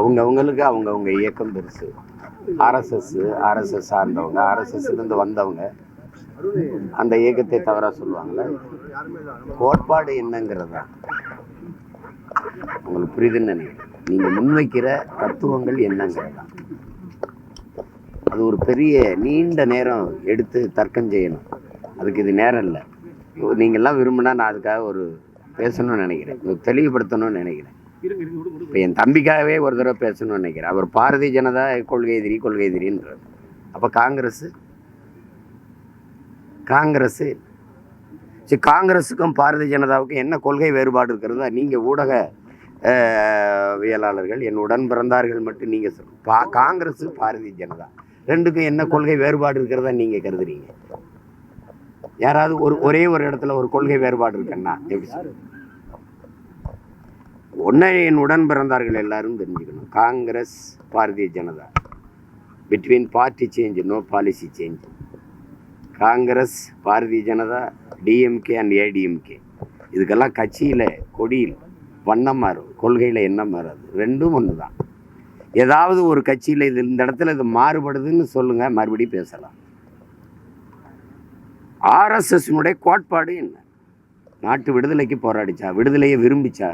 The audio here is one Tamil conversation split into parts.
அவங்கவுங்களுக்கு அவங்கவுங்க இயக்கம் பெருசு. ஆர்எஸ்எஸ் சார்ந்தவங்க, ஆர்எஸ்எஸ்லேருந்து வந்தவங்க அந்த இயக்கத்தை தவறாக சொல்லுவாங்களே. கோட்பாடு என்னங்கிறதா உங்களுக்கு புரியுதுன்னு நினைக்கிறேன். நீங்கள் முன்வைக்கிற தத்துவங்கள் என்னங்கிறதா. அது ஒரு பெரிய நீண்ட நேரம் எடுத்து தர்க்கம் செய்யணும். அதுக்கு இது நேரம் இல்லை. நீங்கள்லாம் விரும்பினா நான் அதுக்காக ஒரு பேசணும்னு நினைக்கிறேன், தெளிவுபடுத்தணும்னு நினைக்கிறேன். இப்போ என் தம்பிக்காகவே ஒரு தடவை பேசணும்னு நினைக்கிறேன். அவர் பாரதிய ஜனதா கொள்கை எதிரின்றார். அப்போ காங்கிரஸுக்கும் பாரதிய ஜனதாவுக்கும் என்ன கொள்கை வேறுபாடு இருக்கிறதா நீங்கள் ஊடகவியலாளர்கள், என் உடன் பிறந்தார்கள் மட்டும் நீங்கள் காங்கிரஸு பாரதிய ஜனதா ரெண்டுக்கும் என்ன கொள்கை வேறுபாடு இருக்கிறதா நீங்கள் கருதுறீங்க? யாராவது ஒரே ஒரு இடத்துல ஒரு கொள்கை வேறுபாடு இருக்குன்னா எப்படி சொல்லுங்க? ஒன்றை என் உடன் பிறந்தார்கள் எல்லாரும் தெரிஞ்சுக்கணும். Congress Bharatiya Janata, between party change no policy change. Congress Bharatiya Janata, DMK and ADMK, இதுக்கெல்லாம் கட்சியில் கொடியில் வண்ணம் மாறும், கொள்கையில் எண்ணம் மாறாது. ரெண்டும் ஒன்று தான். ஏதாவது ஒரு கட்சியில் இந்த இடத்துல இது மாறுபடுதுன்னு சொல்லுங்கள், மறுபடியும் பேசலாம். ஆர்எஸ்எஸ்னுடைய கோட்பாடு என்ன? நாட்டு விடுதலைக்கு போராடிச்சா? விடுதலையை விரும்பிச்சா?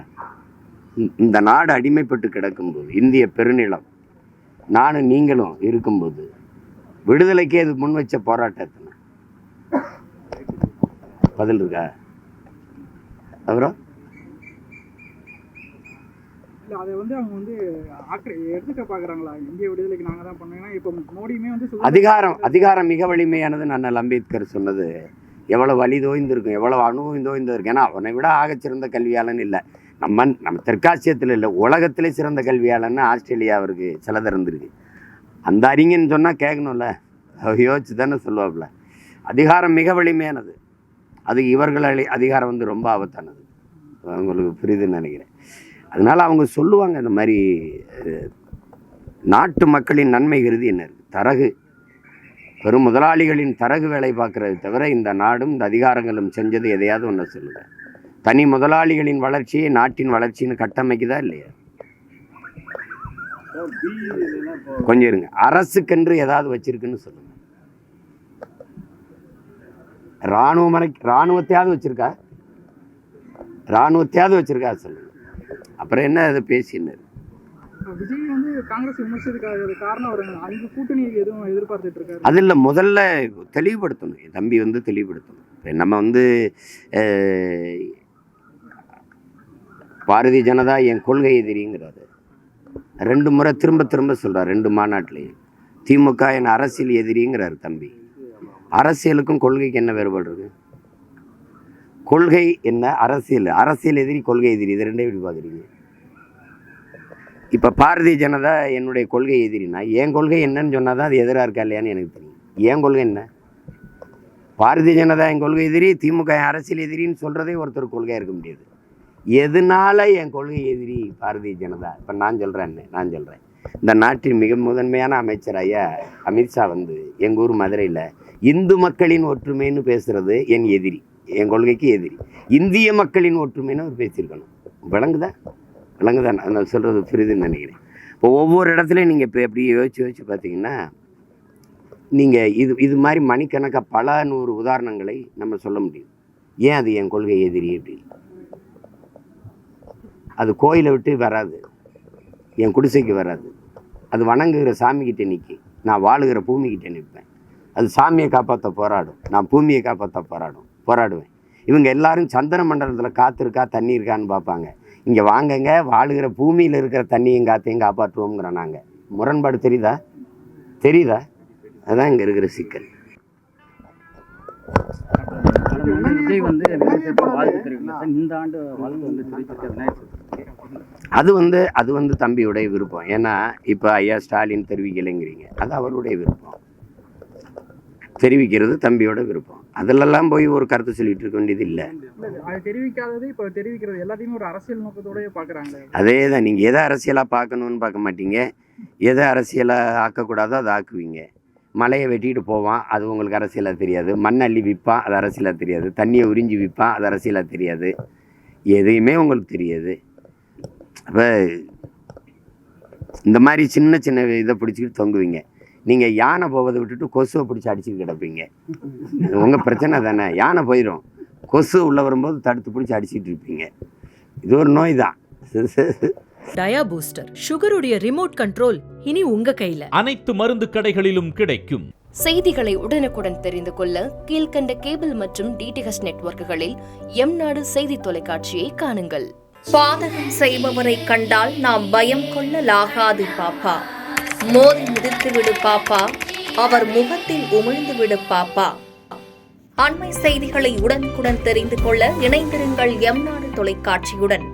இந்த நாடு அடிமைப்பட்டு கிடக்கும்போது, இந்திய பெருநிலம் நானும் நீங்களும் இருக்கும்போது, விடுதலைக்கே இது முன் வச்ச போராட்டத்தின பதில் இருக்கா? அப்புறம் அதை வந்து அவங்க எடுத்துக்க பார்க்குறாங்களா? இந்திய விடுதலைக்கு நாங்கள் தான் பண்ணோம்னா இப்போ மோடியுமே அதிகாரம் மிக வலிமையானது. அண்ணல் அம்பேத்கர் சொன்னது எவ்வளோ வலி தோய்ந்திருக்கும், எவ்வளோ அனுபவம் தோய்ந்திருக்கும். ஏன்னா அவனை விட ஆகச்சிறந்த கல்வியாளன் இல்லை. நம்ம தெற்காசியத்தில் இல்லை, உலகத்திலே சிறந்த கல்வியாளன்னு ஆஸ்திரேலியா அவருக்கு சிலது இருந்திருக்கு. அந்த அறிஞன்னு சொன்னால் கேட்கணும்ல, யோசிச்சு தானே சொல்லுவாப்புல. அதிகாரம் மிக வலிமையானது. அது இவர்கள் அதிகாரம் ரொம்ப ஆபத்தானது. அவங்களுக்கு புரியுதுன்னு நினைக்கிறேன். அதனால் அவங்க சொல்லுவாங்க, இந்த மாதிரி நாட்டு மக்களின் நன்மை கருதி என்ன இருக்குது, தரகு பெரும் முதலாளிகளின் தரகு வேலை பார்க்கறது தவிர இந்த நாடும் இந்த அதிகாரங்களும் செஞ்சது எதையாவது ஒன்று சொல்லுங்கள். தனி முதலாளிகளின் வளர்ச்சியை நாட்டின் வளர்ச்சின்னு கட்டமைக்குதா இல்லையா? கொஞ்சம் இருங்க. அரசுக்கென்று ஏதாவது வச்சிருக்குன்னு சொல்லுங்க. இராணுவத்தையாவது வச்சிருக்கா சொல்லுங்க. அப்புறம் என்ன அதை பேசினார்? விஜய் காங்கிரஸ் விமர்சிக்கிறதுக்கு காரணம் ஒரு 5 கூட்டணி எதுவும் எதிர்பார்த்துட்டு இருக்காரு. அது இல்லை, முதல்ல தெளிவுபடுத்தணும். என் தம்பி தெளிவுபடுத்தணும். இப்போ நம்ம பாரதிய ஜனதா என் கொள்கை எதிரிங்கிறாரு. 2 முறை திரும்ப சொல்கிறார் 2 மாநாட்டிலையும். திமுக என் அரசியல் எதிரிங்கிறார் தம்பி. அரசியலுக்கும் கொள்கைக்கு என்ன வேறுபாடு இருக்கு? கொள்கை என்ன, அரசியல் எதிரி, கொள்கை எதிரி, இது ரெண்டே எப்படி பார்க்குறீங்க? இப்போ பாரதிய ஜனதா என்னுடைய கொள்கை எதிரினா என் கொள்கை என்னன்னு சொன்னால் தான் அது எதிராக இருக்கா இல்லையான்னு எனக்கு தெரியும். என் கொள்கை என்ன? பாரதிய ஜனதா என் கொள்கை எதிரி, திமுக என் அரசியல் எதிரின்னு சொல்கிறதே ஒருத்தர் கொள்கையாக இருக்க முடியாது. எதனால என் கொள்கை எதிரி பாரதிய ஜனதா? இப்போ நான் சொல்கிறேன், இந்த நாட்டின் மிக முதன்மையான அமைச்சர் ஐயா அமித்ஷா எங்கள் ஊர் மதுரையில் இந்து மக்களின் ஒற்றுமைன்னு பேசுகிறது என் எதிரி, என் கொள்கைக்கு எதிரி. இந்திய மக்களின் ஒற்றுமைன்னு அவர் பேசியிருக்கணும். விளங்குதா? நான் சொல்கிறது புரியுதுன்னு நினைக்கிறேன். இப்போ ஒவ்வொரு இடத்துலையும் நீங்கள் இப்போ எப்படி யோசிச்சு பார்த்தீங்கன்னா, நீங்கள் இது மாதிரி மணிக்கணக்காக பல 100 உதாரணங்களை நம்ம சொல்ல முடியும். ஏன் அது என் கொள்கை எதிரி அப்படின்னு? அது கோயிலை விட்டு வராது, என் குடிசைக்கு வராது. அது வணங்குகிற சாமிக்கிட்ட நிற்கி, நான் வாழுகிற பூமிக்கிட்ட நிற்பேன். அது சாமியை காப்பாற்ற போராடும், நான் பூமியை காப்பாற்ற போராடுவேன். இவங்க எல்லாரும் சந்திர மண்டலத்தில் காற்று இருக்கா தண்ணி இருக்கான்னு பார்ப்பாங்க. இங்கே வாங்கங்க, வாழுகிற பூமியில் இருக்கிற தண்ணியும் காற்றையும் காப்பாற்றுவோங்கிற நாங்கள். முரண்பாடு தெரியுதா? அதுதான் இங்கே இருக்கிற சிக்கல். அது தம்பியுடைய விருப்பம். ஏன்னா இப்போ ஐயா ஸ்டாலின் தெரிவிக்கலைங்கிறீங்க, அது அவருடைய விருப்பம். தெரிவிக்கிறது தம்பியோட விருப்பம். அதிலெல்லாம் போய் ஒரு கருத்து சொல்லிட்டு இருக்க வேண்டியது இல்லை. தெரிவிக்காதது இப்போ தெரிவிக்கிறது எல்லாத்தையுமே ஒரு அரசியல் நோக்கத்தோடய பார்க்குறாங்க. அதே தான். நீங்கள் எதை அரசியலாக பார்க்கணுன்னு பார்க்க மாட்டீங்க, எதை அரசியலாக ஆக்கக்கூடாதோ அதை ஆக்குவீங்க. மலையை வெட்டிட்டு போவான், அது உங்களுக்கு அரசியலாக தெரியாது. மண் அள்ளி விற்பான், அது அரசியலாக தெரியாது. தண்ணியை உறிஞ்சி விற்பான், அது அரசியலாக தெரியாது. எதையுமே உங்களுக்கு தெரியாது. அப்போ இந்த மாதிரி சின்ன சின்ன இதை பிடிச்சிக்கிட்டு தொங்குவீங்க. நீங்கள் யானை போவதை விட்டுட்டு கொசுவை பிடிச்சி அடிச்சுட்டு கிடப்பீங்க. உங்கள் பிரச்சனை தானே. யானை போயிடும், கொசு உள்ளே வரும்போது தடுத்து பிடிச்சி அடிச்சுட்டு இருப்பீங்க. இது ஒரு நோய் தான். டயா பூஸ்டர் சுகருடைய ரிமோட் கண்ட்ரோல் இனி உங்க கையில. அனைத்து மருந்து கடைகளிலும் கிடைக்கும். செய்திகளை உடனுக்குடன் தெரிந்து கொள்ள கீழ்கண்ட கேபிள் மற்றும் டிடிஹெச் நெட்வொர்க்குகளில் எம்நாடு செய்தி தொலைக்காட்சியை காணுங்கள். பாதகம் செய்பவரை கண்டால் நாம் பயம் கொள்ளலாகாது பாப்பா. மோதி மிதித்து விடு பாப்பா, அவர் முகத்தில் உமிழ்ந்து விடு பாப்பா. அண்மை செய்திகளை உடனுக்குடன் தெரிந்து கொள்ள இணைந்திருங்கள் எம்நாடு தொலைக்காட்சியுடன்.